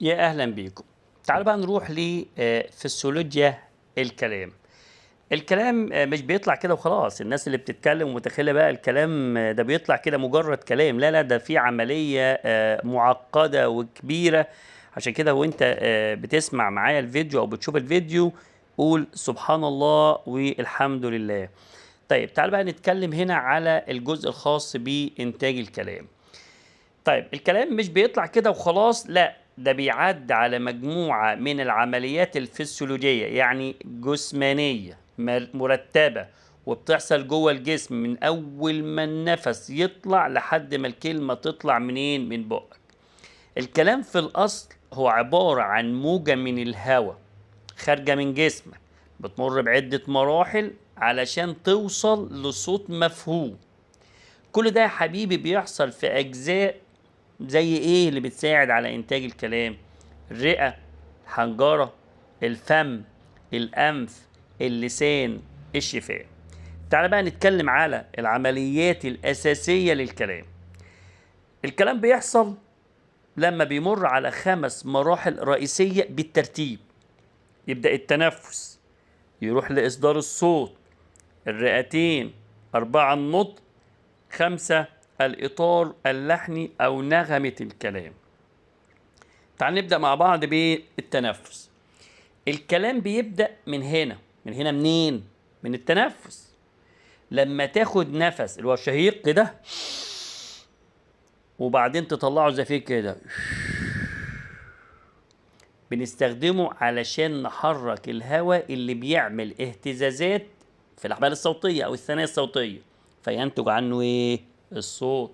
يا أهلا بيكم. تعالوا بقى نروح لفسيولوجيا الكلام. الكلام مش بيطلع كده وخلاص. الناس اللي بتتكلم ومتخيلة بقى الكلام ده بيطلع كده مجرد كلام. لا لا، ده في عملية معقدة وكبيرة. عشان كده وانت بتسمع معايا الفيديو او بتشوف الفيديو قول سبحان الله والحمد لله. طيب تعال بقى نتكلم هنا على الجزء الخاص بإنتاج الكلام. طيب الكلام مش بيطلع كده وخلاص، لا ده بيعد على مجموعة من العمليات الفسيولوجية، يعني جسمانية مرتبة، وبتحصل جوه الجسم من أول ما النفس يطلع لحد ما الكلمة تطلع منين؟ من بقك. الكلام في الأصل هو عبارة عن موجة من الهواء خارجة من جسمك، بتمر بعدة مراحل علشان توصل لصوت مفهوم. كل ده يا حبيبي بيحصل في أجزاء زي ايه اللي بتساعد على انتاج الكلام؟ الرئة، الحنجرة، الفم، الانف، اللسان، الشفاه. تعال بقى نتكلم على العمليات الاساسية للكلام. الكلام بيحصل لما بيمر على 5 مراحل رئيسية بالترتيب. يبدأ التنفس، يروح لإصدار الصوت، الرئتين، 4 النطق، 5 الإطار اللحني أو نغمة الكلام. تعال نبدأ مع بعض بالتنفس. الكلام بيبدأ من هنا. من هنا منين؟ من التنفس. لما تاخد نفس اللي هو الشهيق كده وبعدين تطلعه زفير كده، بنستخدمه علشان نحرك الهواء اللي بيعمل اهتزازات في الأحبال الصوتية أو الثنايا الصوتية، فينتج عنه إيه؟ الصوت.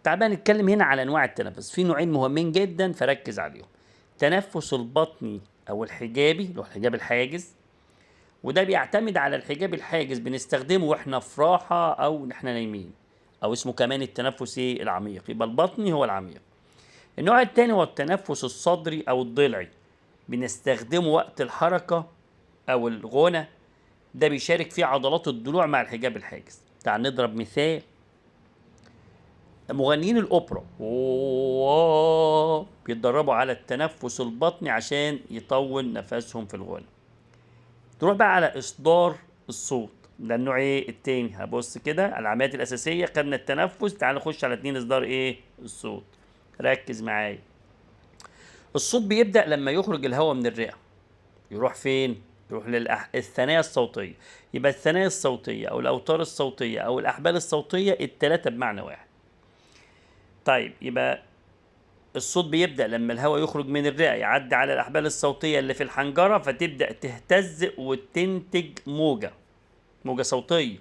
تعال بقى نتكلم هنا على أنواع التنفس. في نوعين مهمين جدا فركز عليهم. التنفس البطني أو الحجابي اللي هو الحجاب الحاجز، وده بيعتمد على الحجاب الحاجز، بنستخدمه واحنا في راحة أو احنا نايمين، أو اسمه كمان التنفس العميق. يبقى البطني هو العميق. النوع التاني هو التنفس الصدري أو الضلعي، بنستخدمه وقت الحركة أو الغنى. ده بيشارك فيه عضلات الضلوع مع الحجاب الحاجز. تعال نضرب مثال. مغنيين الأوبرا بيتدربوا على التنفس البطني عشان يطول نفسهم في الغنى. تروح بقى على إصدار الصوت، ده النوع التاني. هبص كده على العمليات الأساسية، خدنا التنفس، تعال نخش على 2 إصدار الصوت. ركز معايا. الصوت بيبدأ لما يخرج الهواء من الرئة. يروح فين؟ يروح للثنايا الصوتية. يبقى الثنايا الصوتية أو الأوتار الصوتية أو الأحبال الصوتية التلاتة بمعنى واحد. طيب يبقى الصوت بيبدأ لما الهواء يخرج من الرئة يعدي على الأحبال الصوتية اللي في الحنجرة، فتبدأ تهتز وتنتج موجة صوتية.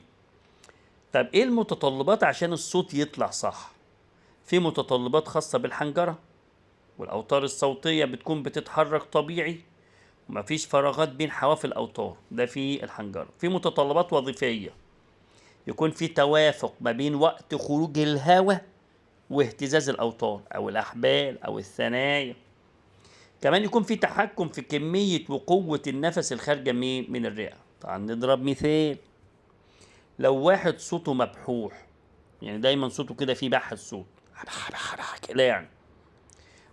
طب ايه المتطلبات عشان الصوت يطلع صح؟ في متطلبات خاصة بالحنجرة، والأوتار الصوتية بتكون بتتحرك طبيعي ومفيش فراغات بين حواف الأوتار، ده في الحنجرة. في متطلبات وظيفية، يكون في توافق ما بين وقت خروج الهواء واهتزاز الأوتار أو الأحبال أو الثنايا. كمان يكون في تحكم في كمية وقوة النفس الخارجة من الرئة. طبعا نضرب مثال. لو واحد صوته مبحوح، يعني دايما صوته كده فيه بح الصوت كده، يعني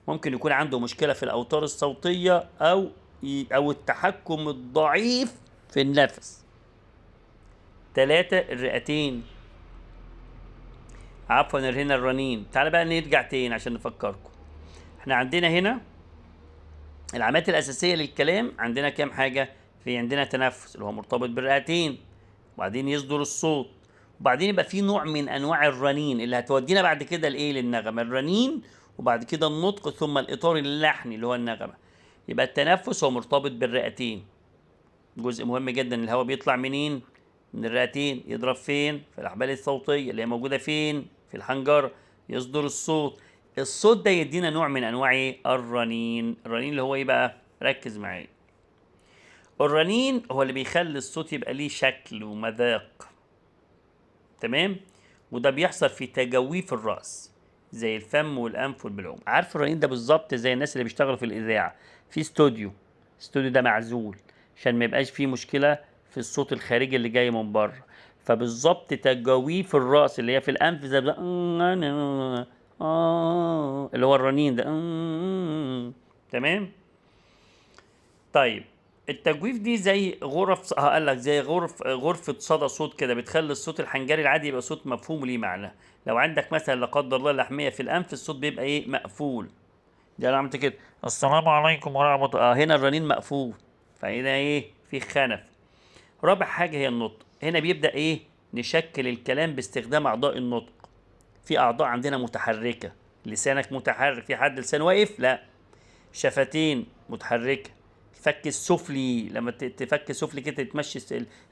ممكن يكون عنده مشكلة في الأوتار الصوتية أو التحكم الضعيف في النفس. 3 الرئتين، عفوا هنا الرنين. تعال بقى نرجع تاني عشان نفكركم. احنا عندنا هنا العلامات الأساسية للكلام. عندنا كام حاجة؟ في عندنا تنفس اللي هو مرتبط بالرئتين، وبعدين يصدر الصوت، وبعدين يبقى في نوع من انواع الرنين اللي هتودينا بعد كده للنغمه. الرنين وبعد كده النطق ثم الاطار اللحني اللي هو النغمه. يبقى التنفس هو مرتبط بالرئتين، جزء مهم جدا. الهواء بيطلع منين؟ من الرئتين. يضرب فين؟ في الاحبال الصوتيه اللي هي موجوده فين؟ في الحنجره. يصدر الصوت. الصوت ده يدينا نوع من انواع الرنين. الرنين اللي هو ايه بقى؟ ركز معايا. الرنين هو اللي بيخلي الصوت يبقى ليه شكل ومذاق، تمام؟ وده بيحصل في تجويف الرأس زي الفم والأنف والبلعوم. عارف الرنين ده بالظبط زي الناس اللي بيشتغلوا في الإذاعة في استوديو ده معزول عشان ما يبقاش فيه مشكلة في الصوت الخارجي اللي جاي من بره. فبالظبط تجويف الرأس اللي هي في الأنف زي ده اللي هو الرنين ده. تمام. طيب التجويف دي زي غرف، قال لك زي غرفة صدى صوت كده، بتخلي الصوت الحنجري العادي يبقى صوت مفهوم وليه معنى. لو عندك مثلا لا قدر الله لحمية في الأنف، الصوت بيبقى إيه؟ مقفول. دي أنا عملت كده السلام عليكم ورحمة الله، هنا الرنين مقفول، فهنا إيه؟ في خنف. رابع حاجة هي النطق. هنا بيبدأ إيه؟ نشكل الكلام باستخدام أعضاء النطق. في أعضاء عندنا متحركة، لسانك متحرك، في حد لسانه واقف؟ لا. شفتين متحركة، الفك السفلي لما تفك سفلي كده تمشي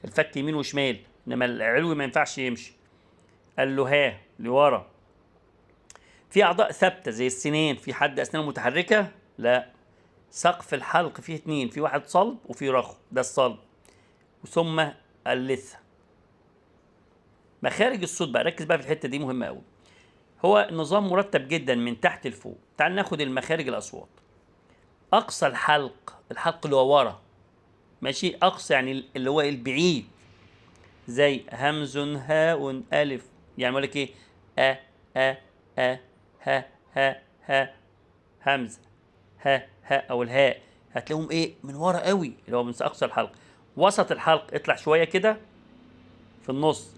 الفك يمين وشمال، انما العلوي ما ينفعش يمشي. قال له ها لورا. في اعضاء ثابته زي السنين، في حد اسنانه متحركه؟ لا. سقف الحلق فيه اتنين، في واحد صلب وفي رخو، ده الصلب. ثم اللثه. مخارج الصوت بقى، ركز بقى في الحته دي مهمه قوي. هو نظام مرتب جدا من تحت لفوق. تعال ناخد المخارج الاصوات. اقصى الحلق، الحلق اللي هو ورا، ماشي، اقصى يعني اللي هو البعيد، زي همز هاء الف، يعني بقول لك ايه؟ ا ا ا ها ها ها، همز ها ها او الهاء، هتلاقيهم ايه؟ من ورا قوي، اللي هو من اقصى الحلق. وسط الحلق اطلع شويه كده، في النص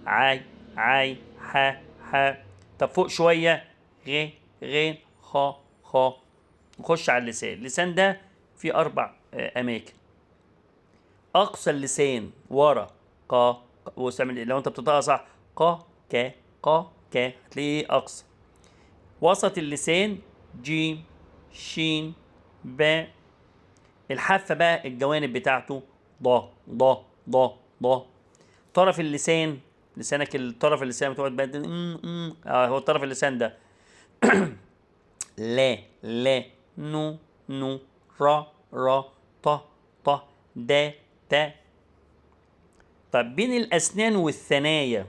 عاي عاي ح ح. طب فوق شويه غ غ خ خ. نخش على اللسان. اللسان ده فيه 4 اماكن. اقصى اللسان ورا ق، لو انت بتنطقها صح ق ك ق ك، هتلاقيه اقصى. وسط اللسان ج ش ب. الحافه بقى الجوانب بتاعته ض ض ض ض. طرف اللسان، لسانك الطرف اللسان بتقعد بقى هو طرف اللسان ده لا لا نو نو را را ط ط د ت. طب بين الأسنان والثنايا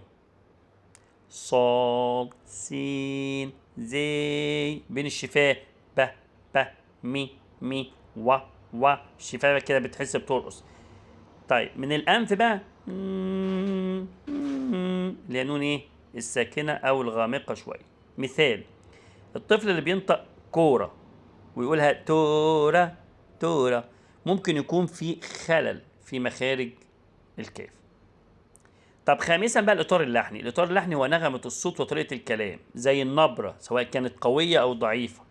صاد سين زي. بين الشفاه ب ب مي مي و و. الشفاه كده بتحس بترقص. طيب من الأنف بقى اللي هي نون ايه؟ الساكنة أو الغامقة شوية. مثال: الطفل اللي بينطق كورة ويقولها تورة تورة، ممكن يكون في خلل في مخارج الكاف. طب خامسا بقى الإطار اللحني. الإطار اللحني هو نغمة الصوت وطريقة الكلام، زي النبرة سواء كانت قوية أو ضعيفة،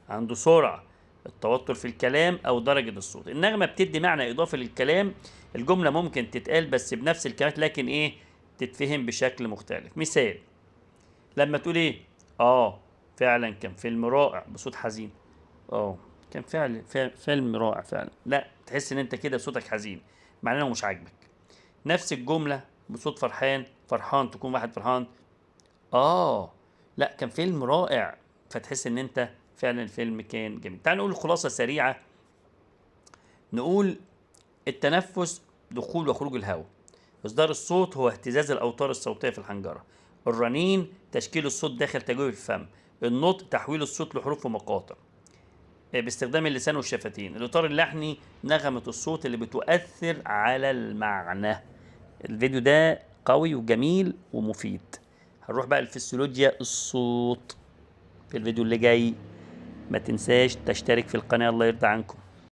عنده سرعة، التوتر في الكلام أو درجة الصوت. النغمة بتدي معنى إضافي للكلام. الجملة ممكن تتقال بس بنفس الكلمات، لكن إيه؟ تتفهم بشكل مختلف. مثال: لما تقول إيه؟ فعلا كان فيلم رائع بصوت حزين. كان فيلم رائع فعلا. لا، تحس إن أنت كده صوتك حزين، معناه إنه مش عاجبك. نفس الجملة بصوت فرحان تكون واحد فرحان، لا كان فيلم رائع، فتحس ان انت فعلا الفيلم كان جميل. تعال نقول خلاصة سريعة. نقول التنفس دخول وخروج الهواء. إصدار الصوت هو اهتزاز الأوتار الصوتية في الحنجرة. الرنين تشكيل الصوت داخل تجويف الفم. النطق تحويل الصوت لحروف ومقاطع باستخدام اللسان والشفتين. الإطار اللحني نغمة الصوت اللي بتؤثر على المعنى. الفيديو ده قوي وجميل ومفيد. هنروح بقى الفسيولوجيا الصوت في الفيديو اللي جاي. ما تنساش تشترك في القناة، الله يرضى عنكم.